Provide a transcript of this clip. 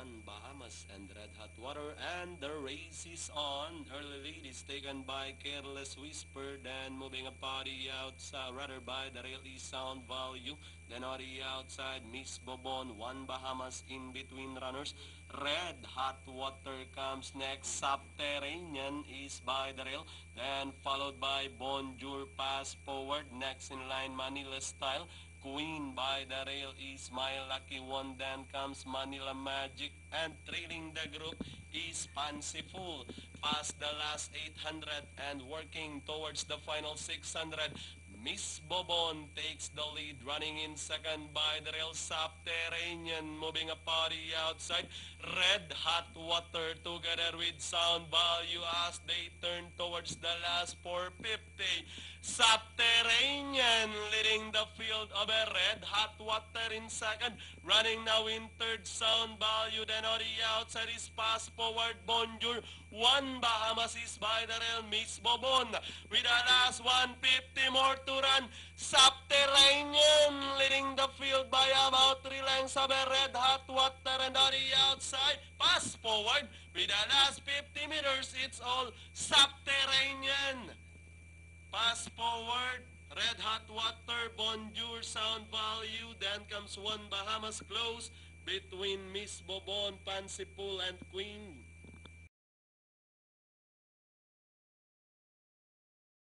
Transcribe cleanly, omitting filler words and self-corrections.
One Bahamas and Red Hot Water, and the race is on. Early lead is taken by Careless Whisper, then moving a party outside, rather by the rail is Sound Value, then on the outside Miss Bobon, One Bahamas in between runners. Red Hot Water comes next, Subterranean is by the rail, then followed by Bonjour Pass Forward, next in line Manila Style. Queen by the rail is My Lucky One, then comes Manila Magic, and trailing the group is Fanciful. Past the last 800 and working towards the final 600. Miss Bobon takes the lead, running in second by the rail. Subterranean moving a party outside. Red Hot Water together with Sound Value as they turn towards the last 450. Subterranean leading the field of a Red Hot Water in second, running now in third Sound Value, then on the outside is Pass Forward Bonjour. One Bahamas is by the rail, Miss Bobon with the last 150 more to run. Subterranean leading the field by about 3 lengths of a Red Hot Water, and on the outside Pass Forward with the last 50 meters. It's all Subterranean. Pass Forward, Red Hot Water, Bonjour, Sound Value, then comes One Bahamas close between Miss Bobon, Fanciful, and Queen.